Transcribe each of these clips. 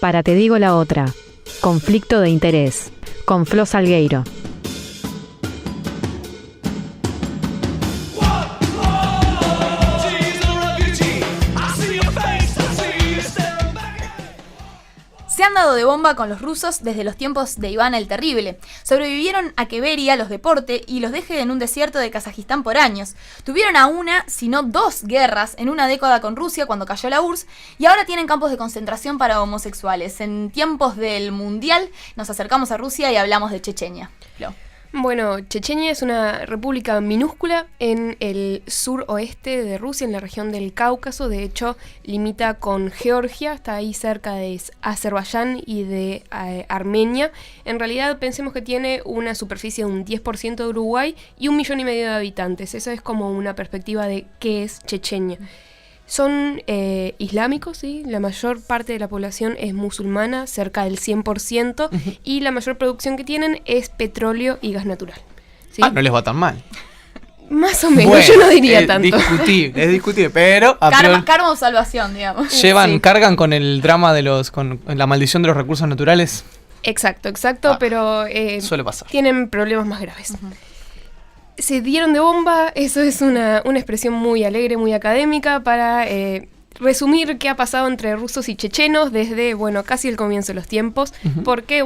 para Te digo la otra. Conflicto de interés. Con Flo Salgueiro. Se han dado de bomba con los rusos desde los tiempos de Iván el Terrible. Sobrevivieron a que Beria los deporte y los deje en un desierto de Kazajistán por años. Tuvieron a una, si no dos guerras en una década con Rusia cuando cayó la URSS y ahora tienen campos de concentración para homosexuales. En tiempos del Mundial nos acercamos a Rusia y hablamos de Chechenia. Flo. Bueno, Chechenia es una república minúscula en el suroeste de Rusia, en la región del Cáucaso. De hecho, limita con Georgia, está ahí cerca de Azerbaiyán y de Armenia. En realidad, pensemos que tiene una superficie de un 10% de Uruguay y 1,5 millones de habitantes. Esa es como una perspectiva de qué es Chechenia. Son islámicos, ¿sí? La mayor parte de la población es musulmana, cerca del 100%, y la mayor producción que tienen es petróleo y gas natural, ¿sí? No les va tan mal. Más o menos, bueno, yo no diría tanto. Es discutible, pero... Karma o salvación, digamos. Cargan con el drama con la maldición de los recursos naturales. Exacto, pero suele pasar. Tienen problemas más graves. Se dieron de bomba, eso es una expresión muy alegre, muy académica para resumir qué ha pasado entre rusos y chechenos desde, casi el comienzo de los tiempos, porque,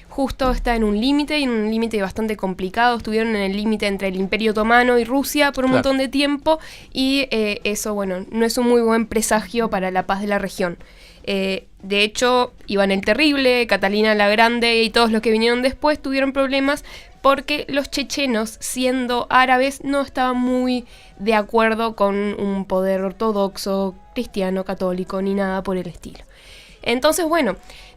justo está en un límite bastante complicado. Estuvieron en el límite entre el Imperio Otomano y Rusia por un montón de tiempo y eso, no es un muy buen presagio para la paz de la región. De hecho, Iván el Terrible, Catalina la Grande y todos los que vinieron después tuvieron problemas porque los chechenos, siendo árabes, no estaban muy de acuerdo con un poder ortodoxo, cristiano, católico, ni nada por el estilo. Entonces,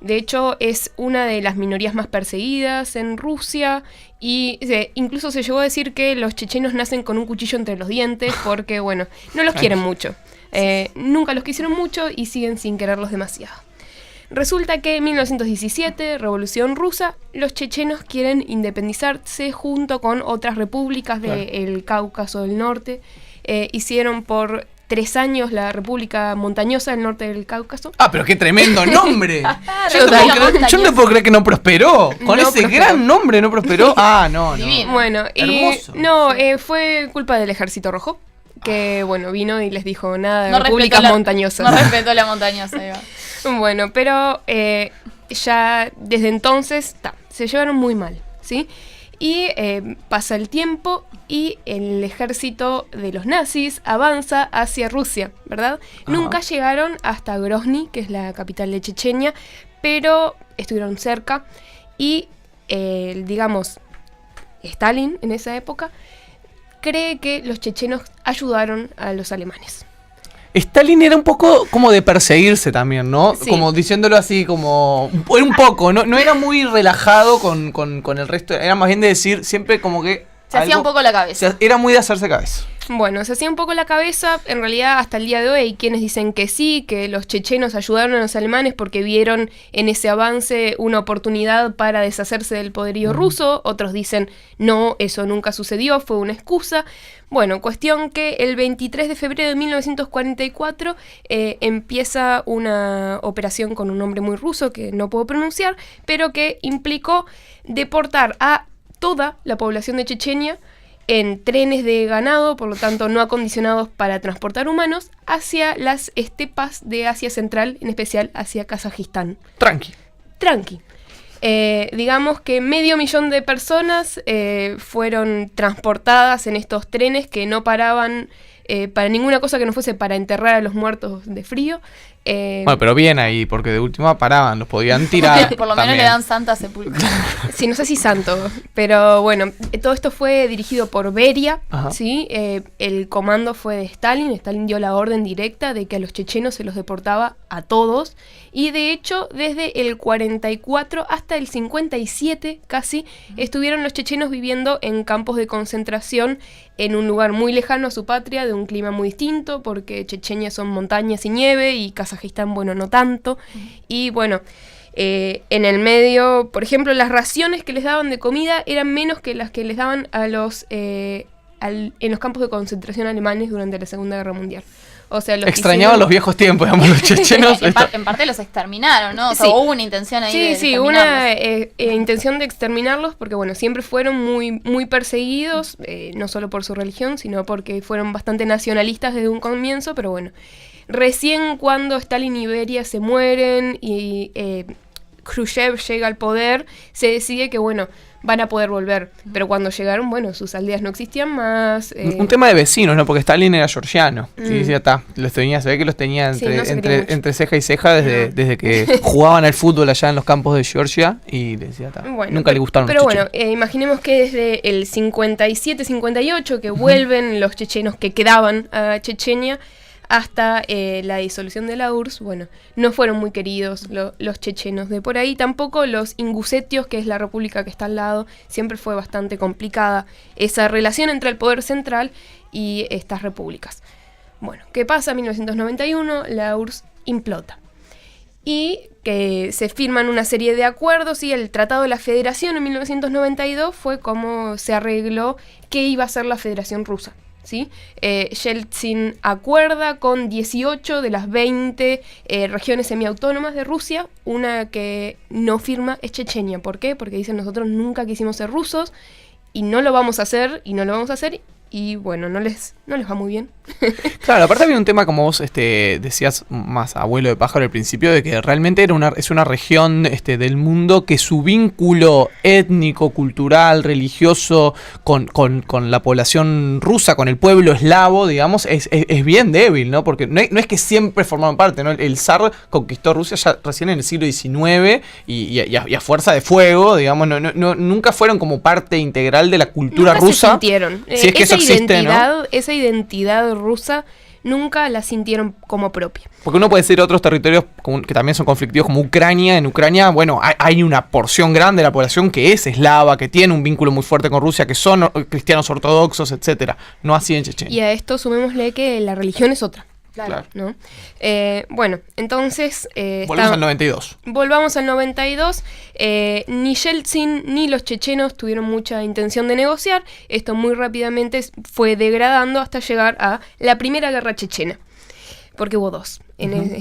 de hecho es una de las minorías más perseguidas en Rusia y incluso se llegó a decir que los chechenos nacen con un cuchillo entre los dientes porque, no los quieren mucho. Nunca los quisieron mucho y siguen sin quererlos demasiado. Resulta que en 1917, Revolución Rusa, los chechenos quieren independizarse junto con otras repúblicas del Cáucaso del Norte. Hicieron por 3 años la República Montañosa del Norte del Cáucaso. ¡Pero qué tremendo nombre! Yo no puedo creer que no prosperó. Con no ese prosperó. Gran nombre no prosperó. No. Divino. Hermoso. Fue culpa del Ejército Rojo, que vino y les dijo nada de No repúblicas montañosas. No respetó la montañosa, ahí va. Pero ya desde entonces se llevaron muy mal, ¿sí? Y pasa el tiempo y el ejército de los nazis avanza hacia Rusia, ¿verdad? Nunca llegaron hasta Grozny, que es la capital de Chechenia, pero estuvieron cerca y, Stalin en esa época cree que los chechenos ayudaron a los alemanes. Stalin era un poco como de perseguirse también, ¿no? Sí. Como diciéndolo así, como... Era un poco, no era muy relajado con el resto. Era más bien de decir siempre como que... Se hacía un poco la cabeza. Era muy de hacerse cabeza. Se hacía un poco la cabeza. En realidad, hasta el día de hoy hay quienes dicen que sí, que los chechenos ayudaron a los alemanes porque vieron en ese avance una oportunidad para deshacerse del poderío ruso. Otros dicen, no, eso nunca sucedió, fue una excusa. Cuestión que el 23 de febrero de 1944 empieza una operación con un nombre muy ruso que no puedo pronunciar, pero que implicó deportar a toda la población de Chechenia en trenes de ganado, por lo tanto no acondicionados para transportar humanos, hacia las estepas de Asia Central, en especial hacia Kazajistán. Tranqui. Digamos que 500,000 de personas fueron transportadas en estos trenes que no paraban para ninguna cosa que no fuese para enterrar a los muertos de frío. Pero bien ahí, porque de última paraban, los podían tirar. Por lo menos le dan santa sepultura. Sí, no sé si santo, pero todo esto fue dirigido por Beria, ¿sí? El comando fue de Stalin. Stalin dio la orden directa de que a los chechenos se los deportaba a todos, y de hecho desde el 44 hasta el 57 casi estuvieron los chechenos viviendo en campos de concentración en un lugar muy lejano a su patria, de un clima muy distinto, porque Chechenia son montañas y nieve y Kazajistán, no tanto. Y en el medio, por ejemplo, las raciones que les daban de comida eran menos que las que les daban a los en los campos de concentración alemanes durante la Segunda Guerra Mundial. O sea, extrañaban los viejos tiempos, digamos, los chechenos. En parte los exterminaron, ¿no? O sea, Sí. hubo una intención ahí de Sí, exterminarlos. una intención de exterminarlos porque, bueno, siempre fueron muy perseguidos, no solo por su religión, sino porque fueron bastante nacionalistas desde un comienzo, pero bueno, recién cuando Stalin y Beria se mueren y Khrushchev llega al poder, se decide que, bueno, van a poder volver. Pero cuando llegaron, bueno, sus aldeas no existían más. Un tema de vecinos, ¿no? Porque Stalin era georgiano. Y decía, se ve que los tenía Sí, no se quería mucho. entre ceja y ceja desde que jugaban al fútbol allá en los campos de Georgia. Y le decía, Bueno, nunca le gustaron pero los bueno, chechenos. imaginemos que desde el 57-58 que vuelven los chechenos que quedaban a Chechenia hasta la disolución de la URSS, bueno, no fueron muy queridos los chechenos de por ahí, tampoco los ingusetios, que es la república que está al lado, siempre fue bastante complicada esa relación entre el poder central y estas repúblicas. Bueno, ¿qué pasa? En 1991 la URSS implota y que se firman una serie de acuerdos y el Tratado de la Federación en 1992 fue como se arregló qué iba a ser la Federación Rusa. ¿Sí? Yeltsin acuerda con 18 de las 20 regiones semiautónomas de Rusia. Una que no firma es Chechenia. ¿Por qué? Porque dicen nosotros nunca quisimos ser rusos y no lo vamos a hacer y bueno, no les va muy bien. Claro, aparte había un tema, como vos decías más abuelo de pájaro al principio, de que realmente es una región del mundo que su vínculo étnico, cultural, religioso con la población rusa, con el pueblo eslavo, digamos, es bien débil, ¿no? Porque no es que siempre formaron parte, ¿no? El zar conquistó Rusia ya recién en el siglo XIX y a fuerza de fuego, digamos, nunca fueron como parte integral de la cultura Nunca rusa. se sintieron. Si es que eso existe, ¿no? Esa identidad rusa nunca la sintieron como propia. Porque uno puede decir otros territorios que también son conflictivos, como Ucrania. En Ucrania, bueno, hay una porción grande de la población que es eslava, que tiene un vínculo muy fuerte con Rusia, que son cristianos ortodoxos, etcétera. No así en Chechenia. Y a esto sumémosle que la religión es otra. Claro. ¿No? Bueno, entonces... Volvemos al 92. Volvamos al 92. Ni Yeltsin ni los chechenos tuvieron mucha intención de negociar. Esto muy rápidamente fue degradando hasta llegar a la Primera Guerra Chechena. Porque hubo dos.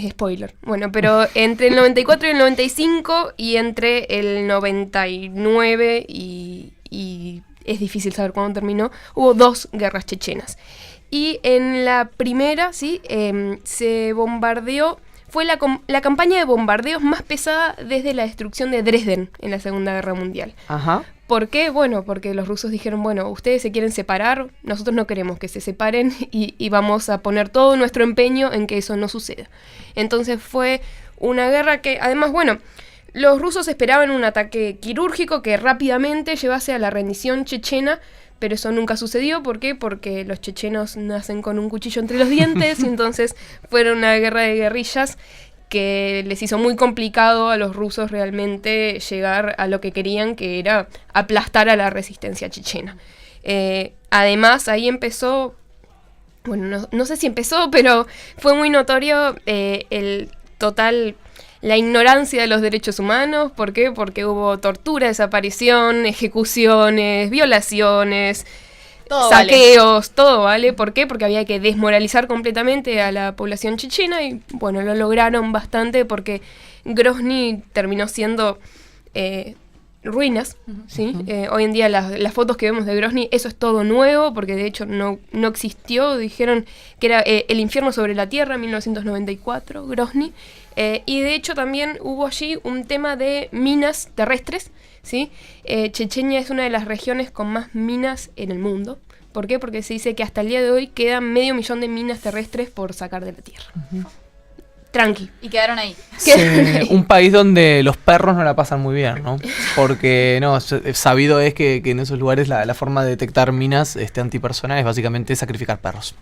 Spoiler. Bueno, pero entre el 94 y el 95 y entre el 99 y es difícil saber cuándo terminó, hubo dos guerras chechenas. Y en la primera, ¿sí? Se bombardeó, fue la campaña de bombardeos más pesada desde la destrucción de Dresden en la Segunda Guerra Mundial. Ajá. ¿Por qué? Bueno, porque los rusos dijeron, bueno, ustedes se quieren separar, nosotros no queremos que se separen y vamos a poner todo nuestro empeño en que eso no suceda. Entonces fue una guerra que, además, bueno, los rusos esperaban un ataque quirúrgico que rápidamente llevase a la rendición chechena, pero eso nunca sucedió. ¿Por qué? Porque los chechenos nacen con un cuchillo entre los dientes y entonces fue una guerra de guerrillas que les hizo muy complicado a los rusos realmente llegar a lo que querían, que era aplastar a la resistencia chechena. Además, ahí empezó, bueno, no sé si empezó, pero fue muy notorio la ignorancia de los derechos humanos. ¿Por qué? Porque hubo tortura, desaparición, ejecuciones, violaciones, saqueos, todo vale. ¿Por qué? Porque había que desmoralizar completamente a la población chechena y bueno, lo lograron bastante porque Grozny terminó siendo ruinas, ¿sí? Hoy en día las fotos que vemos de Grozny, eso es todo nuevo, porque de hecho no existió. Dijeron que era el infierno sobre la tierra en 1994, Grozny. Y de hecho también hubo allí un tema de minas terrestres, ¿sí? Chechenia es una de las regiones con más minas en el mundo. ¿Por qué? Porque se dice que hasta el día de hoy quedan 500.000 de minas terrestres por sacar de la tierra. Tranqui. Y quedaron ahí. Sí, un país donde los perros no la pasan muy bien, ¿no? Porque, sabido es que en esos lugares la forma de detectar minas antipersonales es básicamente sacrificar perros.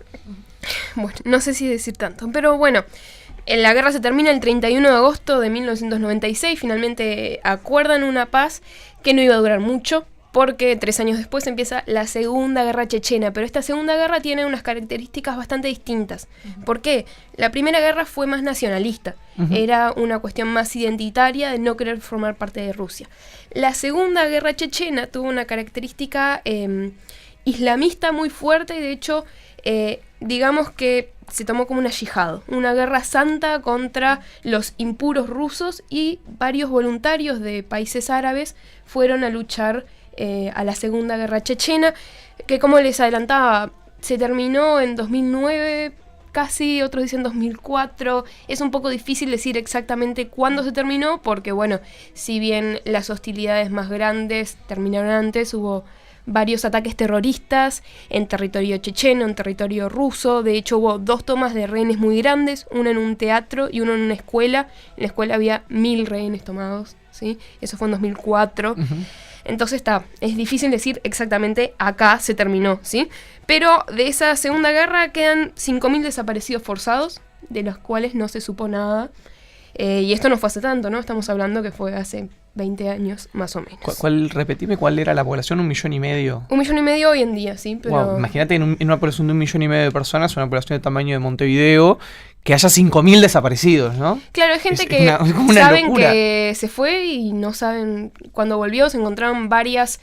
Bueno, no sé si decir tanto, pero bueno, la guerra se termina el 31 de agosto de 1996, finalmente acuerdan una paz que no iba a durar mucho, porque 3 años después empieza la Segunda Guerra Chechena, pero esta Segunda Guerra tiene unas características bastante distintas. ¿Por qué? La Primera Guerra fue más nacionalista, era una cuestión más identitaria de no querer formar parte de Rusia. La Segunda Guerra Chechena tuvo una característica islamista muy fuerte y de hecho, digamos que se tomó como una yihad, una guerra santa contra los impuros rusos, y varios voluntarios de países árabes fueron a luchar a la Segunda Guerra Chechena, que, como les adelantaba, se terminó en 2009, casi, otros dicen 2004. Es un poco difícil decir exactamente cuándo se terminó, porque bueno, si bien las hostilidades más grandes terminaron antes, hubo varios ataques terroristas en territorio checheno, en territorio ruso. De hecho, hubo 2 tomas de rehenes muy grandes, una en un teatro y una en una escuela. En la escuela había 1000 rehenes tomados, ¿sí? Eso fue en 2004. Ujú. Entonces es difícil decir exactamente acá se terminó, ¿sí? Pero de esa Segunda Guerra quedan 5.000 desaparecidos forzados, de los cuales no se supo nada. Y esto no fue hace tanto, ¿no? Estamos hablando que fue hace 20 años, más o menos. Repetime cuál era la población, 1,5 millones. 1,5 millones hoy en día, sí, pero... Wow, imagínate en una población de 1,5 millones de personas, una población del tamaño de Montevideo, que haya 5.000 desaparecidos, ¿no? Claro, hay gente Es que es como una saben locura. que se fue y no saben cuándo volvió. Se encontraron varias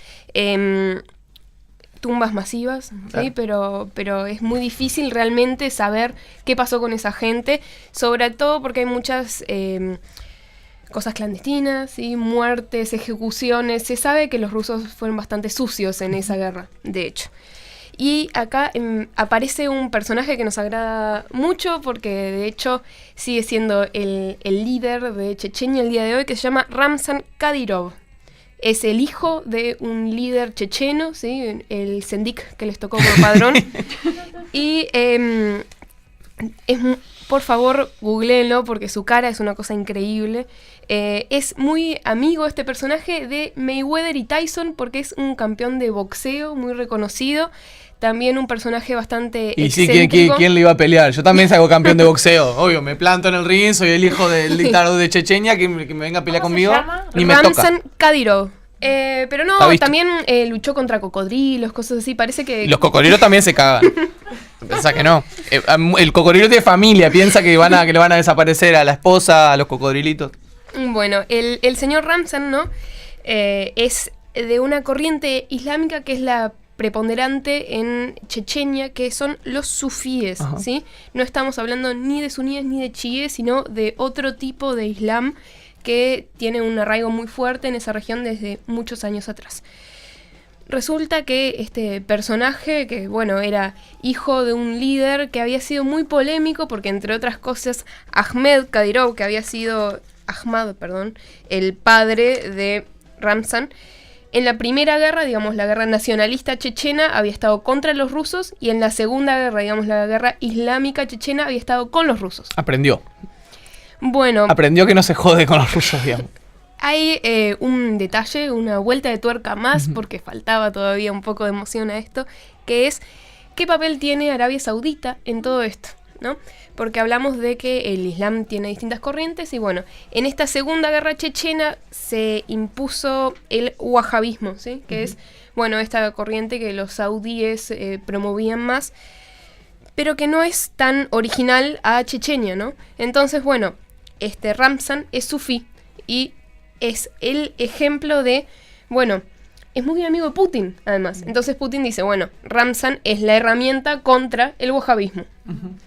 tumbas masivas, ¿sí? Claro. Pero es muy difícil realmente saber qué pasó con esa gente, sobre todo porque hay muchas cosas clandestinas, ¿sí? Muertes, ejecuciones. Se sabe que los rusos fueron bastante sucios en esa guerra, de hecho. Y acá aparece un personaje que nos agrada mucho, porque de hecho sigue siendo el líder de Chechenia el día de hoy, que se llama Ramzan Kadyrov. Es el hijo de un líder checheno, ¿sí? El Sendik que les tocó como padrón. Y por favor, googleenlo, porque su cara es una cosa increíble. Es muy amigo este personaje de Mayweather y Tyson, porque es un campeón de boxeo muy reconocido. También un personaje bastante Y sí, excéntrico. ¿quién le iba a pelear? Yo también salgo campeón de boxeo. Obvio, me planto en el ring, soy el hijo del dictador de Chechenia, que me venga a pelear ¿Cómo se conmigo. llama? Ni me toca. Ramzan Kadyrov. Pero no, Está visto. también luchó contra cocodrilos, cosas así. Parece que... Y los cocodrilos también se cagan. Pensá que no. El cocodrilo tiene familia, piensa que le van a desaparecer a la esposa, a los cocodrilitos. Bueno, el señor Ramzan, ¿no? Es de una corriente islámica que es la preponderante en Chechenia, que son los sufíes, Ajá. ¿sí? No estamos hablando ni de suníes ni de chiíes, sino de otro tipo de islam que tiene un arraigo muy fuerte en esa región desde muchos años atrás. Resulta que este personaje, que bueno, era hijo de un líder que había sido muy polémico, porque entre otras cosas Ahmad, el padre de Ramzan, en la primera guerra, digamos la guerra nacionalista chechena, había estado contra los rusos, y en la segunda guerra, digamos la guerra islámica chechena, había estado con los rusos. Aprendió que no se jode con los rusos, digamos. Hay un detalle, una vuelta de tuerca más, porque faltaba todavía un poco de emoción a esto, que es qué papel tiene Arabia Saudita en todo esto, ¿no? Porque hablamos de que el Islam tiene distintas corrientes y bueno, en esta segunda guerra chechena se impuso el wahabismo, ¿sí? Que es, bueno, esta corriente que los saudíes promovían más, pero que no es tan original a Chechenia, ¿no? Entonces, bueno, este Ramzan es sufí y es el ejemplo de, bueno, es muy amigo de Putin, además. Entonces Putin dice, bueno, Ramzan es la herramienta contra el wahabismo,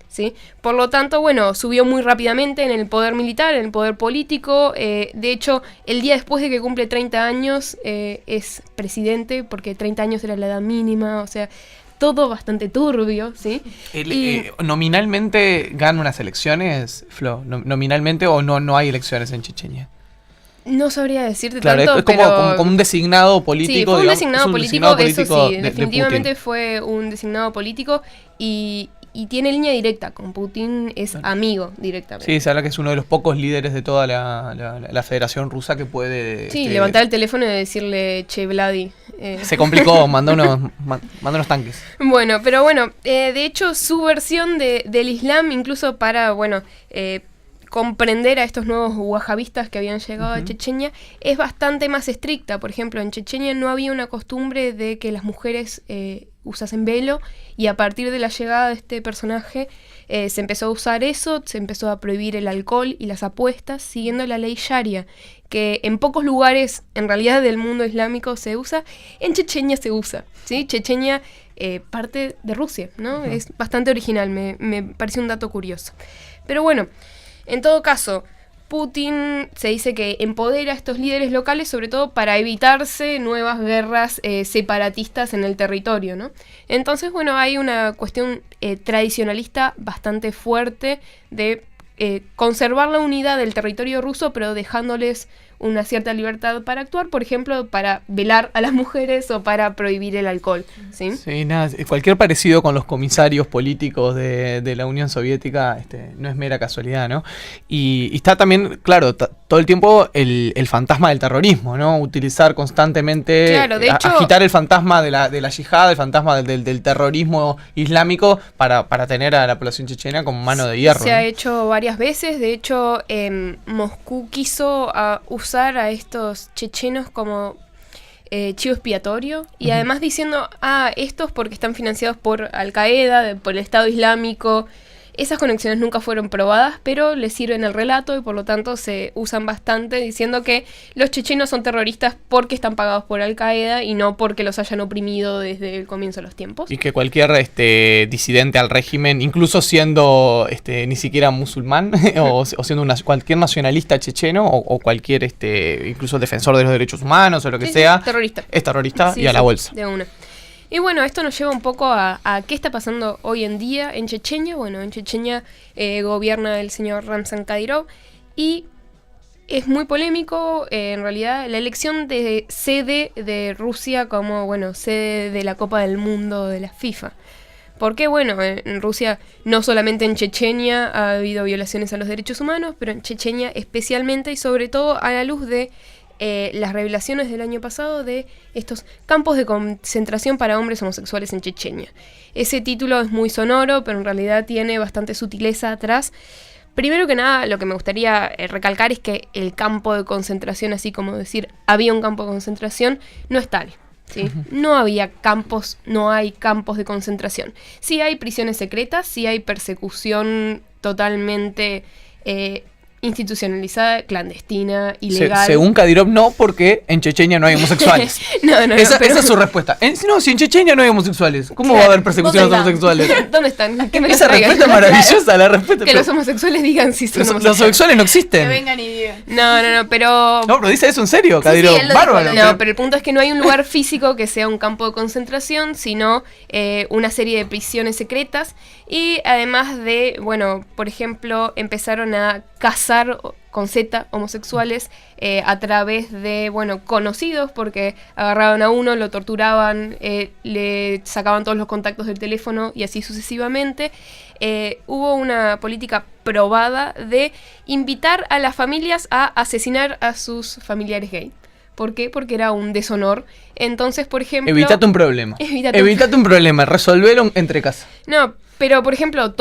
¿sí? Por lo tanto, bueno, subió muy rápidamente en el poder militar, en el poder político. De hecho, el día después de que cumple 30 años es presidente, porque 30 años era la edad mínima, o sea, todo bastante turbio, ¿sí? ¿Nominalmente gana unas elecciones, Flo? ¿Nominalmente o no hay elecciones en Chechenia? No sabría decirte Claro, tanto, es como un designado político. Sí, fue un digamos, designado es un político, designado eso político sí, de definitivamente Putin. fue un designado político y tiene línea directa con Putin, es amigo directamente. Sí, se habla que es uno de los pocos líderes de toda la Federación Rusa que puede... Sí, levantar el teléfono y decirle, che, Vladi. Se complicó, mandó unos tanques. Bueno, pero bueno, de hecho su versión del Islam, incluso para, bueno, comprender a estos nuevos wahabistas que habían llegado a Chechenia, es bastante más estricta. Por ejemplo, en Chechenia no había una costumbre de que las mujeres usasen velo, y a partir de la llegada de este personaje se empezó a usar eso, se empezó a prohibir el alcohol y las apuestas, siguiendo la ley sharia, que en pocos lugares en realidad del mundo islámico se usa. En Chechenia se usa, ¿sí? Chechenia parte de Rusia, ¿no? Es bastante original, me pareció un dato curioso. Pero bueno, en todo caso, Putin se dice que empodera a estos líderes locales sobre todo para evitarse nuevas guerras separatistas en el territorio, ¿no? Entonces, bueno, hay una cuestión tradicionalista bastante fuerte de conservar la unidad del territorio ruso, pero dejándoles una cierta libertad para actuar, por ejemplo, para velar a las mujeres o para prohibir el alcohol, ¿sí? Sí, nada, cualquier parecido con los comisarios políticos de la Unión Soviética no es mera casualidad, ¿no? Y está también, claro, todo el tiempo el fantasma del terrorismo, ¿no? Utilizar constantemente, claro, de hecho, agitar el fantasma de la yihad, el fantasma del terrorismo islámico para tener a la población chechena como mano de hierro. Se ha hecho varias veces, de hecho, Moscú quiso usar a estos chechenos como chivo expiatorio y además diciendo, estos porque están financiados por Al-Qaeda, por el Estado Islámico. Esas conexiones nunca fueron probadas, pero les sirven al relato y por lo tanto se usan bastante diciendo que los chechenos son terroristas porque están pagados por Al-Qaeda y no porque los hayan oprimido desde el comienzo de los tiempos. Y que cualquier disidente al régimen, incluso siendo ni siquiera musulmán o siendo cualquier nacionalista checheno o cualquier incluso defensor de los derechos humanos o lo que sea, terrorista. Es terrorista Sí, y a la bolsa. De una. Y bueno, esto nos lleva un poco a qué está pasando hoy en día en Chechenia. Bueno, en Chechenia gobierna el señor Ramzan Kadyrov y es muy polémico, en realidad, la elección de sede de Rusia como, sede de la Copa del Mundo de la FIFA. Porque, en Rusia, no solamente en Chechenia ha habido violaciones a los derechos humanos, pero en Chechenia especialmente y sobre todo a la luz de las revelaciones del año pasado de estos campos de concentración para hombres homosexuales en Chechenia. Ese título es muy sonoro, pero en realidad tiene bastante sutileza atrás. Primero que nada, lo que me gustaría recalcar es que el campo de concentración, así como decir había un campo de concentración, no es tal, ¿sí? No había campos, no hay campos de concentración. Sí hay prisiones secretas, sí hay persecución totalmente institucionalizada, clandestina, ilegal. Según Kadyrov no, porque en Chechenia no hay homosexuales. Esa es su respuesta. Si en Chechenia no hay homosexuales, ¿cómo va a haber persecución a los homosexuales? ¿Dónde están? Que me Esa respuesta es maravillosa, la respuesta. Que los homosexuales digan si son homosexuales. Los homosexuales no existen. Que vengan y digan. No, pero... No, pero dice eso en serio, Kadyrov. Sí, Bárbaro. No, pero el punto es que no hay un lugar físico que sea un campo de concentración, sino una serie de prisiones secretas. Y además de, por ejemplo, empezaron a cazar con Z homosexuales a través de, conocidos, porque agarraban a uno, lo torturaban, le sacaban todos los contactos del teléfono y así sucesivamente. Hubo una política probada de invitar a las familias a asesinar a sus familiares gay. ¿Por qué? Porque era un deshonor. Entonces, por ejemplo... Evítate un problema. Evítate un problema, resolvelo entre casa. No, pero por ejemplo,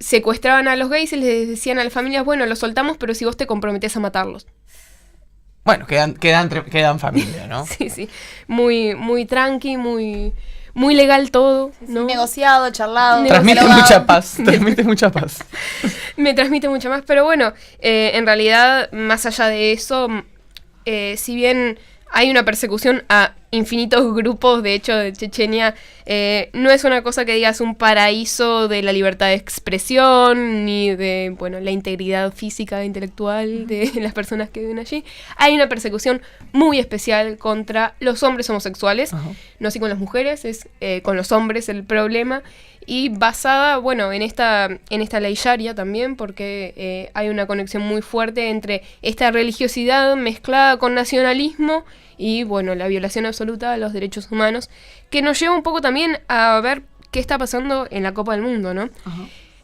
secuestraban a los gays y les decían a las familias, los soltamos, pero si vos te comprometés a matarlos. Bueno, quedan familia, ¿no? Sí. Muy, muy tranqui, muy legal todo, ¿no? Negociado, charlado. Transmite mucha paz. Me transmite mucha más, pero en realidad, más allá de eso, si bien hay una persecución a infinitos grupos, de hecho, de Chechenia, no es una cosa que digas un paraíso de la libertad de expresión, ni de, la integridad física e intelectual de las personas que viven allí. Hay una persecución muy especial contra los hombres homosexuales, no así con las mujeres, es con los hombres el problema, y basada, en esta ley sharia también, porque hay una conexión muy fuerte entre esta religiosidad mezclada con nacionalismo y, la violación absoluta de los derechos humanos, que nos lleva un poco también a ver qué está pasando en la Copa del Mundo, ¿no?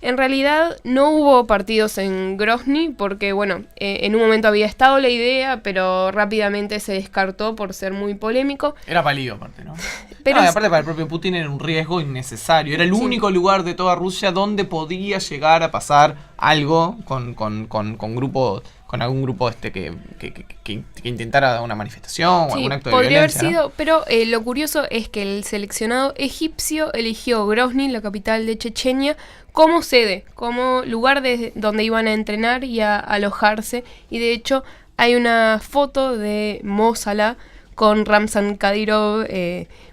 En realidad no hubo partidos en Grozny porque, en un momento había estado la idea, pero rápidamente se descartó por ser muy polémico. Era palío aparte, ¿no? Pero aparte para el propio Putin era un riesgo innecesario. Era el único lugar de toda Rusia donde podía llegar a pasar algo con grupos, con algún grupo que intentara una manifestación o algún acto de podría violencia. Haber sido, ¿no? pero lo curioso es que el seleccionado egipcio eligió Grozny, la capital de Chechenia, como sede, como lugar donde iban a entrenar y a alojarse. Y de hecho hay una foto de Mo Salah con Ramzan Kadyrov,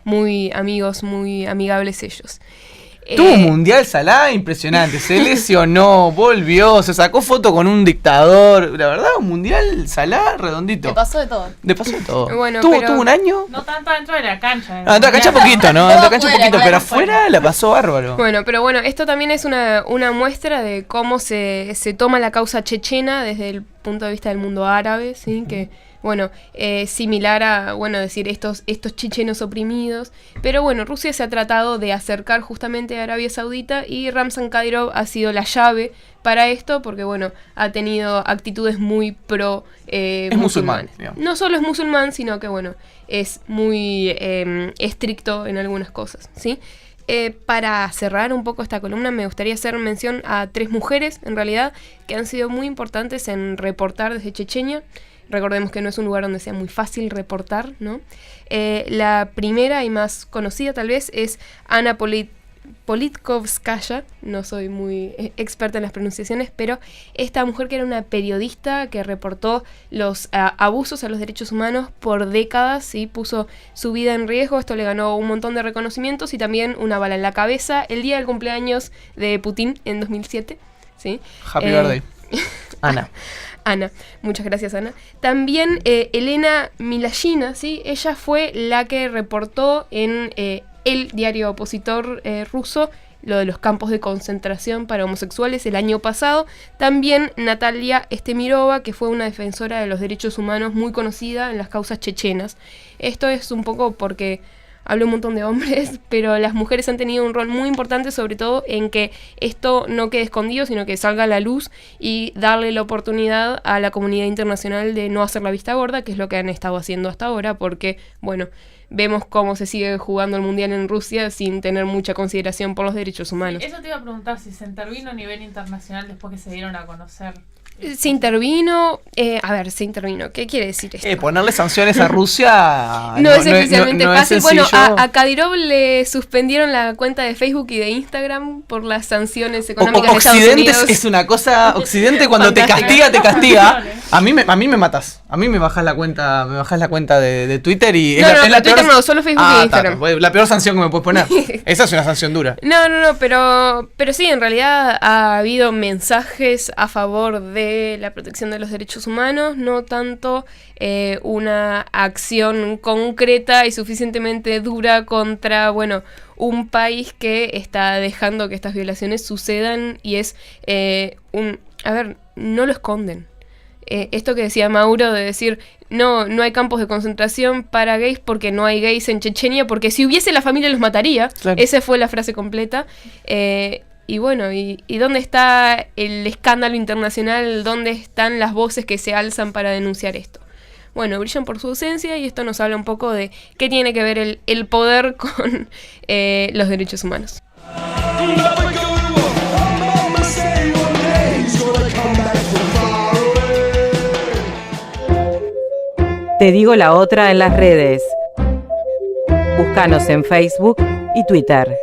muy amigos, muy amigables ellos. Tuvo un mundial Salah impresionante, se lesionó, volvió, se sacó foto con un dictador. La verdad, un mundial Salah redondito. Le pasó de todo. Le pasó de todo. Bueno, ¿Tuvo pero- un año? No tanto dentro de la cancha. Dentro de la cancha poquito, ¿no? Dentro de la cancha Afuera, poquito, claro, pero afuera la pasó bárbaro. Bueno, pero bueno, esto también es una muestra de cómo se toma la causa chechena desde el punto de vista del mundo árabe, ¿sí? Que, bueno, similar a, bueno, decir estos chechenos oprimidos. Pero bueno, Rusia se ha tratado de acercar justamente a Arabia Saudita y Ramzan Kadyrov ha sido la llave para esto porque, bueno, ha tenido actitudes muy pro Es musulmán, musulmanes. digamos. No solo es musulmán, sino que, bueno, es muy estricto en algunas cosas, ¿sí? Para cerrar un poco esta columna me gustaría hacer mención a 3 mujeres, en realidad, que han sido muy importantes en reportar desde Chechenia. Recordemos que no es un lugar donde sea muy fácil reportar, ¿no? La primera y más conocida tal vez es Ana Politkovskaya, no soy muy experta en las pronunciaciones, pero esta mujer que era una periodista que reportó los abusos a los derechos humanos por décadas y puso su vida en riesgo. Esto le ganó un montón de reconocimientos y también una bala en la cabeza el día del cumpleaños de Putin en 2007. ¿Sí? Happy birthday. Ana. Ana, muchas gracias Ana. También Elena Milashina, ¿sí? Ella fue la que reportó en el diario opositor ruso lo de los campos de concentración para homosexuales el año pasado. También Natalia Estemirova, que fue una defensora de los derechos humanos muy conocida en las causas chechenas. Esto es un poco porque hablo un montón de hombres, pero las mujeres han tenido un rol muy importante, sobre todo en que esto no quede escondido, sino que salga a la luz y darle la oportunidad a la comunidad internacional de no hacer la vista gorda, que es lo que han estado haciendo hasta ahora, porque, bueno, vemos cómo se sigue jugando el Mundial en Rusia sin tener mucha consideración por los derechos humanos. Eso te iba a preguntar si se intervino a nivel internacional después que se dieron a conocer. Se intervino, se intervino. ¿Qué quiere decir esto? Ponerle sanciones a Rusia No es especialmente no es fácil. Bueno, sencillo. a Kadyrov le suspendieron la cuenta de Facebook y de Instagram por las sanciones económicas de Estados Occidente Unidos. es una cosa. Occidente cuando te Fantástica. castiga. A mí me matás. A mí me bajás la cuenta de Twitter y No, es la Twitter peor. no, solo Facebook y Instagram. La peor sanción que me puedes poner. Esa es una sanción dura. No, pero sí, en realidad ha habido mensajes a favor de la protección de los derechos humanos, no tanto una acción concreta y suficientemente dura contra, bueno, un país que está dejando que estas violaciones sucedan y es no lo esconden. Esto que decía Mauro de decir, no hay campos de concentración para gays porque no hay gays en Chechenia, porque si hubiese la familia los mataría. Claro. Esa fue la frase completa. Y bueno, ¿y dónde está el escándalo internacional? ¿Dónde están las voces que se alzan para denunciar esto? Bueno, brillan por su ausencia y esto nos habla un poco de qué tiene que ver el poder con los derechos humanos. Te digo la otra en las redes. Búscanos en Facebook y Twitter.